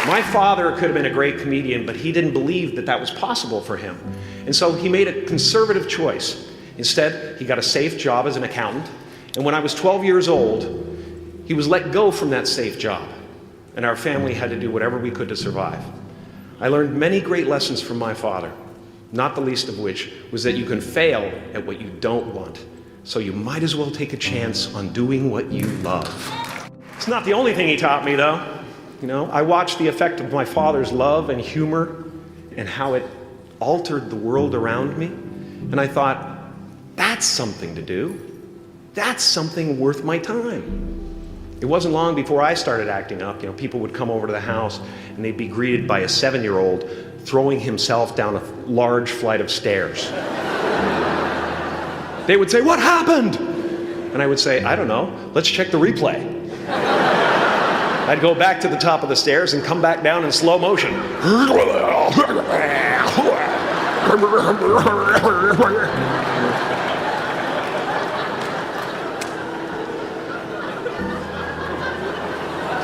My father could have been a great comedian, but he didn't believe that that was possible for him. And so he made a conservative choice. Instead, he got a safe job as an accountant. And when I was 12 years old, he was let go from that safe job. And our family had to do whatever we could to survive. I learned many great lessons from my father, not the least of which was that you can fail at what you don't want. So you might as well take a chance on doing what you love. It's not the only thing he taught me, though. You know, I watched the effect of my father's love and humor and how it altered the world around me. And I thought, that's something to do. That's something worth my time. It wasn't long before I started acting up. You know, people would come over to the house and they'd be greeted by a 7-year-old throwing himself down a large flight of stairs. They would say, "What happened?" And I would say, "I don't know. Let's check the replay." I'd go back to the top of the stairs and come back down in slow motion.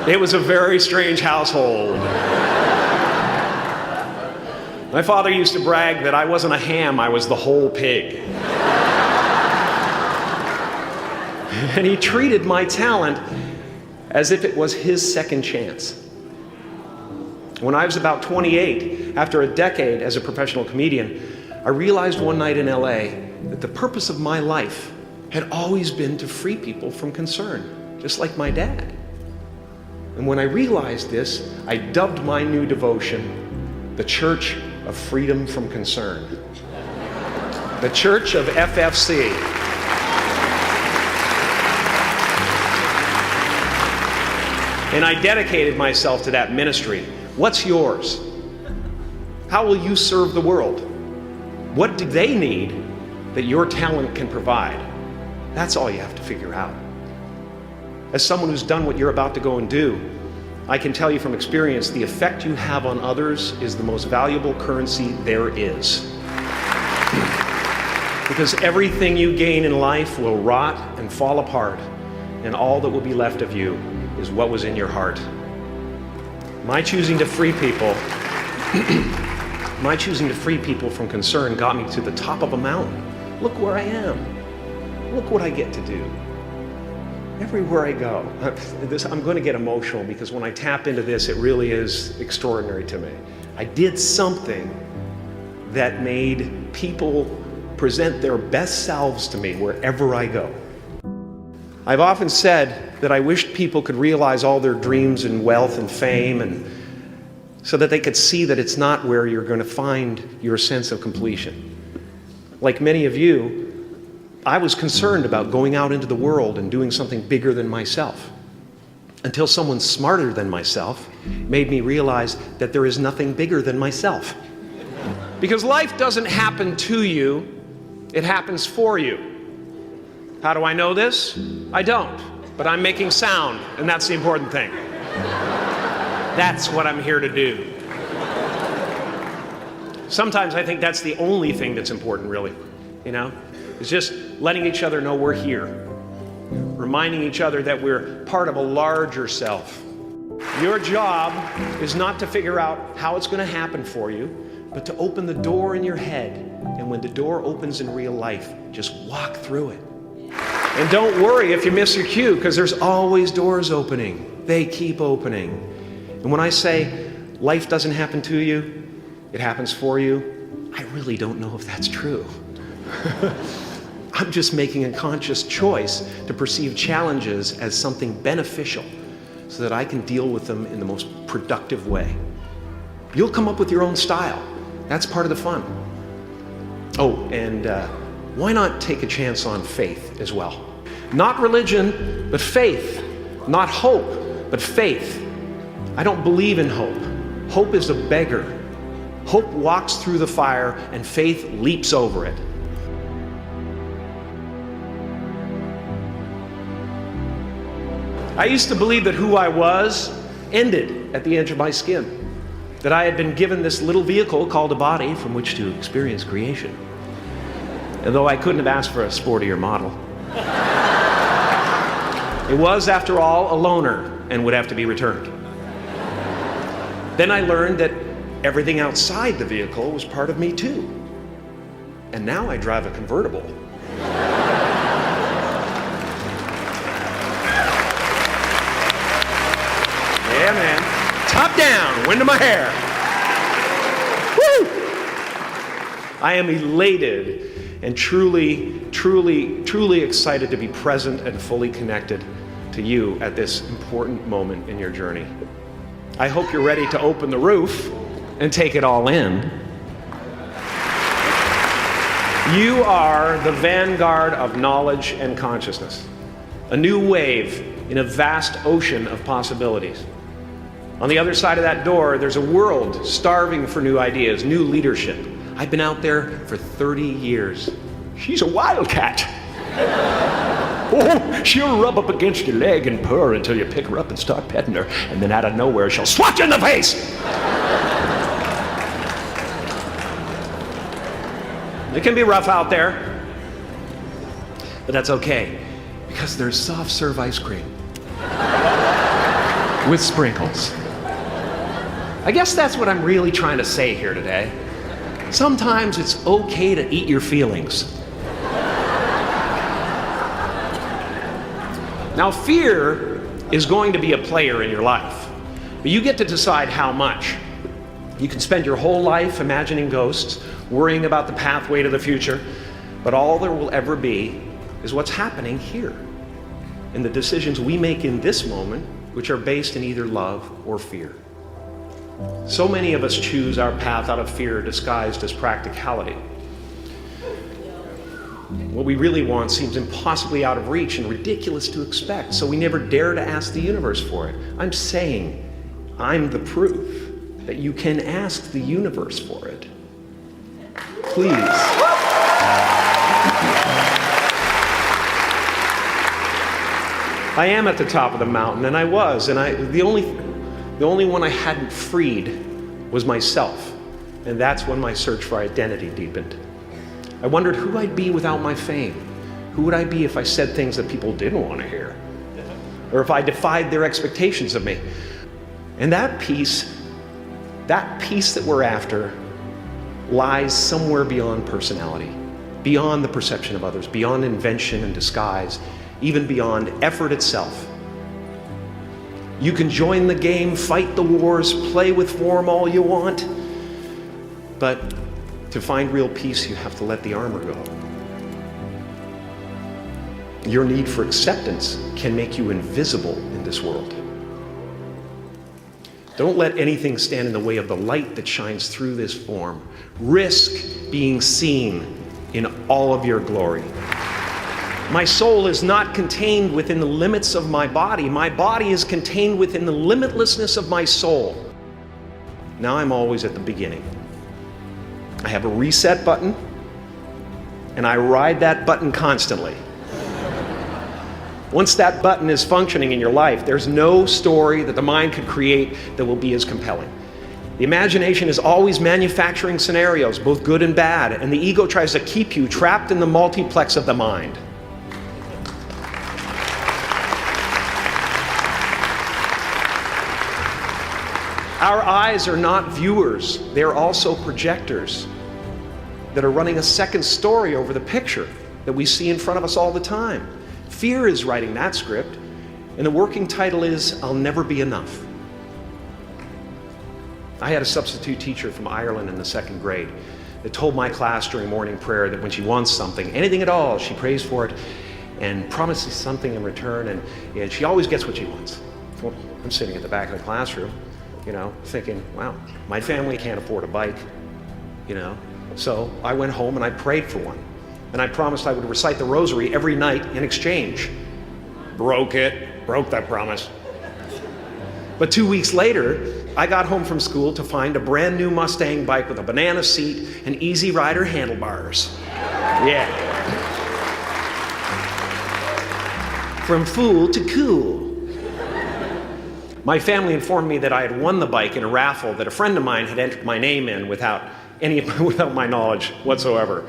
It was a very strange household. My father used to brag that I wasn't a ham, I was the whole pig. And he treated my talent as if it was his second chance. When I was about 28, after a decade as a professional comedian, I realized one night in LA that the purpose of my life had always been to free people from concern, just like my dad. And when I realized this, I dubbed my new devotion the Church of Freedom from Concern. The Church of FFC. And I dedicated myself to that ministry. What's yours? How will you serve the world? What do they need that your talent can provide? That's all you have to figure out. As someone who's done what you're about to go and do, I can tell you from experience, the effect you have on others is the most valuable currency there is. Because everything you gain in life will rot and fall apart, and all that will be left of you is what was in your heart. My choosing to free people from concern got me to the top of a mountain. Look where I am. Look what I get to do. Everywhere I go. I'm going to get emotional because when I tap into this, it really is extraordinary to me. I did something that made people present their best selves to me wherever I go. I've often said that I wished people could realize all their dreams and wealth and fame, and so that they could see that it's not where you're going to find your sense of completion. Like many of you, I was concerned about going out into the world and doing something bigger than myself, until someone smarter than myself made me realize that there is nothing bigger than myself. Because life doesn't happen to you, it happens for you. How do I know this? I don't, but I'm making sound, and that's the important thing. That's what I'm here to do. Sometimes I think that's the only thing that's important, really, you know? It's just letting each other know we're here, reminding each other that we're part of a larger self. Your job is not to figure out how it's going to happen for you, but to open the door in your head, and when the door opens in real life, just walk through it. And don't worry if you miss your cue, because there's always doors opening. They keep opening. And when I say life doesn't happen to you, it happens for you, I really don't know if that's true. I'm just making a conscious choice to perceive challenges as something beneficial so that I can deal with them in the most productive way. You'll come up with your own style. That's part of the fun. Oh, and why not take a chance on faith as well? Not religion, but faith. Not hope, but faith. I don't believe in hope. Hope is a beggar. Hope walks through the fire and faith leaps over it. I used to believe that who I was ended at the edge of my skin. That I had been given this little vehicle called a body from which to experience creation. And though I couldn't have asked for a sportier model, it was, after all, a loaner and would have to be returned. Then I learned that everything outside the vehicle was part of me too. And now I drive a convertible. Yeah, man. Top down, wind in my hair. Woo! I am elated and truly excited to be present and fully connected to you at this important moment in your journey. I hope you're ready to open the roof and take it all in. You are the vanguard of knowledge and consciousness, a new wave in a vast ocean of possibilities. On the other side of that door, there's a world starving for new ideas, new leadership. I've been out there for 30 years. She's a wildcat. Oh, she'll rub up against your leg and purr until you pick her up and start petting her, and then out of nowhere, she'll swat you in the face. It can be rough out there, but that's okay, because there's soft serve ice cream with sprinkles. I guess that's what I'm really trying to say here today. Sometimes it's okay to eat your feelings. Now, fear is going to be a player in your life, but you get to decide how much. You can spend your whole life imagining ghosts, worrying about the pathway to the future, but all there will ever be is what's happening here, and the decisions we make in this moment, which are based in either love or fear. So many of us choose our path out of fear disguised as practicality. What we really want seems impossibly out of reach and ridiculous to expect, so we never dare to ask the universe for it. I'm saying I'm the proof that you can ask the universe for it. Please. I am at the top of the mountain, and I was, and the only one I hadn't freed was myself, and that's when my search for identity deepened. I wondered who I'd be without my fame. Who would I be if I said things that people didn't want to hear? Or if I defied their expectations of me? And that peace that we're after lies somewhere beyond personality, beyond the perception of others, beyond invention and disguise, even beyond effort itself. You can join the game, fight the wars, play with form all you want, but to find real peace, you have to let the armor go. Your need for acceptance can make you invisible in this world. Don't let anything stand in the way of the light that shines through this form. Risk being seen in all of your glory. My soul is not contained within the limits of my body. My body is contained within the limitlessness of my soul. Now I'm always at the beginning. I have a reset button, and I ride that button constantly. Once that button is functioning in your life, there's no story that the mind could create that will be as compelling. The imagination is always manufacturing scenarios, both good and bad, and the ego tries to keep you trapped in the multiplex of the mind. Our eyes are not viewers, they're also projectors that are running a second story over the picture that we see in front of us all the time. Fear is writing that script, and the working title is, I'll Never Be Enough. I had a substitute teacher from Ireland in the 2nd grade that told my class during morning prayer that when she wants something, anything at all, she prays for it and promises something in return, and she always gets what she wants. Well, I'm sitting at the back of the classroom, thinking, wow, my family can't afford a bike, So I went home and I prayed for one. And I promised I would recite the rosary every night in exchange. Broke that promise. But 2 weeks later, I got home from school to find a brand new Mustang bike with a banana seat and Easy Rider handlebars. Yeah. From fool to cool. My family informed me that I had won the bike in a raffle that a friend of mine had entered my name in without my knowledge whatsoever.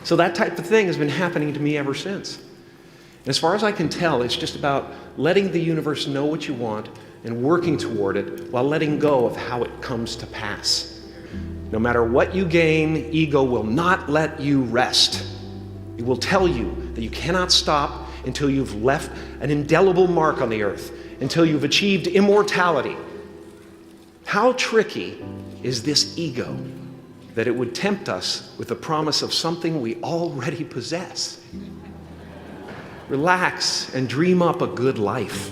So that type of thing has been happening to me ever since. And as far as I can tell, it's just about letting the universe know what you want, and working toward it while letting go of how it comes to pass. No matter what you gain, ego will not let you rest. It will tell you that you cannot stop until you've left an indelible mark on the earth, until you've achieved immortality. How tricky is this ego that it would tempt us with the promise of something we already possess? Relax and dream up a good life.